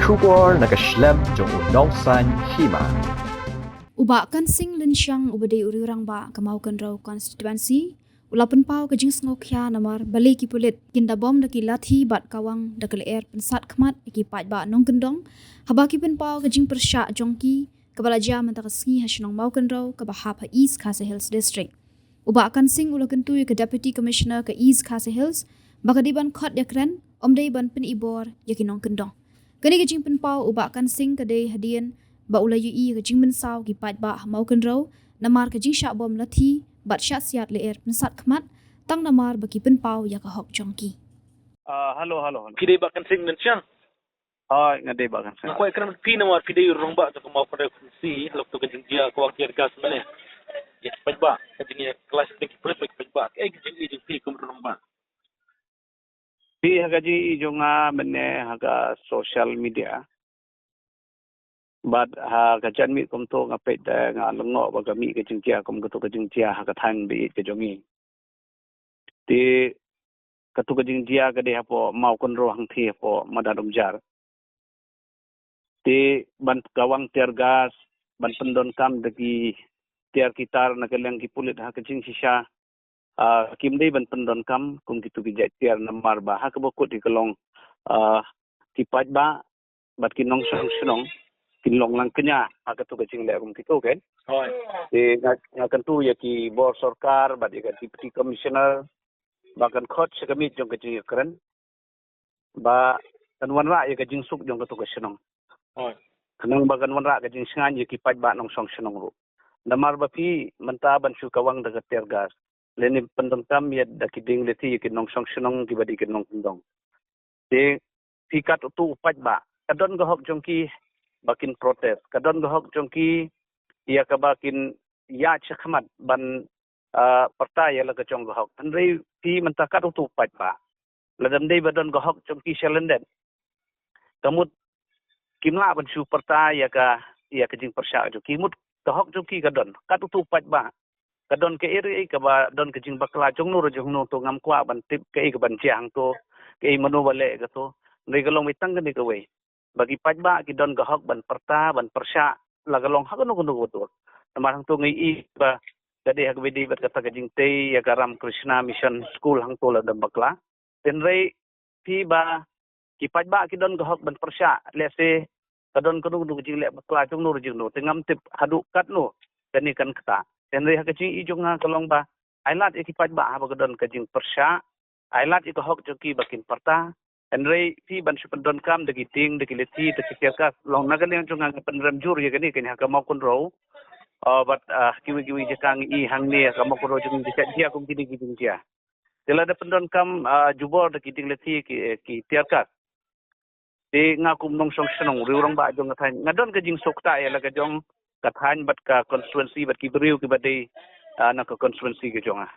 Shubor nakaslem jong unongsan hima. Uba kan sing lensyang ubade uri-urang ba kamaukan raw konstituensi ulapan pau kajing sngokya namar balik ki pulit kinda bom daki lathi bat kawang dakal air pensat khmat ki pat ba nong kendong habaki pen pau kajing persya jongki kabalaja mentakasngi hasinong maukan raw ka bahap East Khasi Hills District. Uba kan sing ula kentu ke Deputy Commissioner ke East Khasi Hills baka diban khot yakran omdei ban pen ibor yakinong kendong. Kani kajing pen pau uba kan sing kadai hadian ba ula yui kajing mensau ki pat ba maukan raw namar kajing syak bom lathi bat syak siat le er pensat khmat tang namar baki pen pau ya ka hok jongki. Halo. Pidei bakan sing nan siang. Ngade bakan sing. Aku ekran pina war pidei urang ba to mau pada fungsi lok to kejing dia ko waktu gas mana. Ya pajba kejing ya kelas dik pret pajba. Kejing ijing pi kum urang ba. Pi hagaji jonga mene haga social media. Bad ha kajan mi kum to ngapet da nga lengo baga mi kejing dia kum ketu kejing dia haga thang bi kejongi. Ti ketu kejing dia kade hapo mau kon ro hang thi hapo madadum jar. Ti ban gawang tiar gas ban pendon kam dagi tiar kitar nakaleng ki pulit ha kejing sisa kim dei ban pendon kam kum kitu ki jai tiar namar ba ha kebokut di kelong ki pat ba bat kinong sunong kinong lang kenya ha ketu kejing le kum kitu kan Hoi. ti ngakan tu ya ki bor sarkar bat ya deputy commissioner bahkan khot sekamit jong kejing keren ba kan wanra ya kejing suk jong ketu kesenong Hoi. kenang bagan wanra kejing sengan ya ki pat ba nong song senong ru namar ba pi menta ban su kawang daga tiar gas leni pendengkam ya dakiding leti kinong song senong kibadi kinong kendong te pikat tu upat ba kadon gohok jongki bakin protes kadon gohok jongki ia kabakin ya chakmat ban partai ya laga jong gohok andrei pi mentakat tu upat ba ladam dei badon gohok jongki shalenden kamut kimla ban su partai ya ka kejing persya jo kimut gohok jongki kadon kat tu upat ba kadon ke iri ka ba don kejing bakla jong nur jong no to ngam kwa ban tip ke ban chiang to ke manu bale ka to ngai galong mitang ni ka we bagi pajba ki don gahok ban perta ban persya lagalong ha no no to tamang to ngai i ba jadi hak bidi bat kata kejing te ya karam Krishna Mission School hang to la dam bakla tenrei ti ba ki pajba ki don gahok ban persya lese kadon kudu kejing le bakla jong nur jong no tengam tip haduk kat no kani kan kata tenrei hak kejing i jong kalong ba ailat ikipaj ba ha bagadon kejing persya ailat iko hok joki bakin parta enrei fi ban supendon kam dagi ting dagi leti dagi kerkas long nagal yang jong penram jur ya gani kini hakam kun ro bat kiwi jekang i hangni hakam kun ro jong dia kum kini giding dia tela da pendon kam jubor dagi ting leti ki kerkas di ngakum nong song senong riurang ba jong ngathan ngadon kejing sokta ya laga jong kathan bat ka constituency bat ki beriu ki badai na ka constituency ke jonga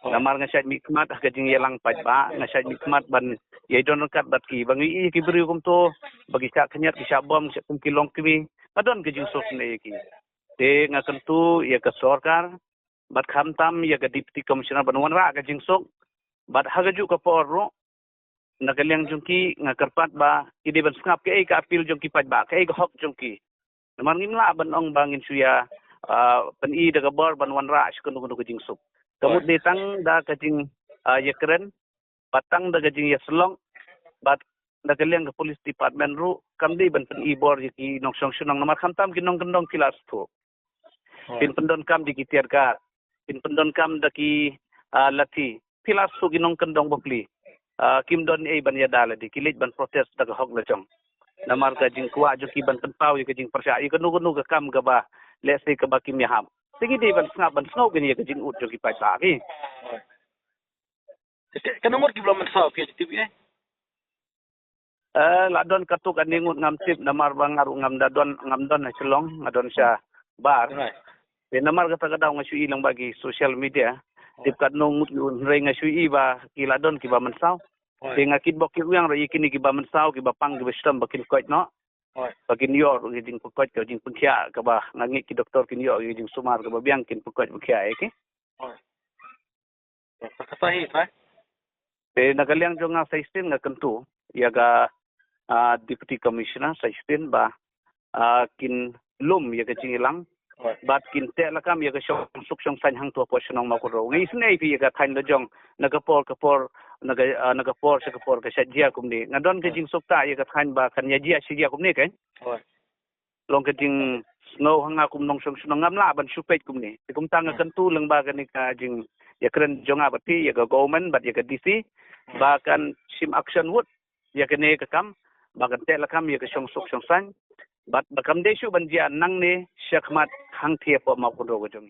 namar ngasai mikmat ka jing yelang pat ba ngasai mikmat ban ye don kat bat ki bangi i ki beriu kum to bagi sak kenyat ki sak bom sak kum kilong ki adon ke jing sok ne ki te ngakan tu ya ka sarkar bat kham tam ya ka deputy commissioner ban wanra ka jing sok bat hagaju ka porro nakaleng jungki ngakarpat ba idi ban skap ke ka apil jungki pat ba ke hok jungki namar ngimla ban ong bangin suya pen i daga bor ban wanra skunu kunu kejing sup kamut detang da kejing yekren patang daga jing yaslong bat daga leng ke police department ru kamdi ban pen i bor yeki nong song sunong namar khamtam kinong kendong kilas tu pin pendon kam di kitiar ka pin pendon kam daki lati kilas tu kinong kendong bokli kim don e ban yadala di kilit ban protest daga hok lechong namar kejing kuwa joki ban penpau kejing persya i kenu ka kam ka ba let's say kabakim yaham tigi di ban snap ban snow gini ka jing ut joki pa sa ki Kanamor ki belum mensau ke TV ladon katuk aningut ngam tip namar bangaru ngam don na celong ngadon sya bar de namar kata kadaw ngasu ilang bagi social media tip kat nungut rei ngasu i ba ki ladon ki ba mensau de ngakit bok ki uyang rei kini ki ba mensau ki ba pang ki bestam bakin koit no bakin yor giding pukot ka jing pungkia ka ba nangik ki doktor kin yor giding sumar ka ba biang kin pukot pungkia ke Sahi, te nagalyang jo nga sa istin nga kantu ya ga Deputy Commissioner Saistin ba kin lum ya ke jingilang Oi. bat kin te la kam ya ke suk song san hang to po shnong ma ko ro ngai snei pi ya ka thain lo jong naga por se ka por ka sajia kum ni ngadon ke jing suk ta ya ka thain ba kan ya jia si ya kum ni ke Oi. long ke jing snow hanga kum nong song shnong ngam la ban su pet kum ni kum tang kan tu leng ba ka ni ka jing ya kren jong a bati ya ka government bat ya ka DC ba kan sim action wood ya ke ne ka kam ba kan te la kam ya ka song suk song san bat bakam desu banjia nang ne syakmat hang thia po ma ko ro go jong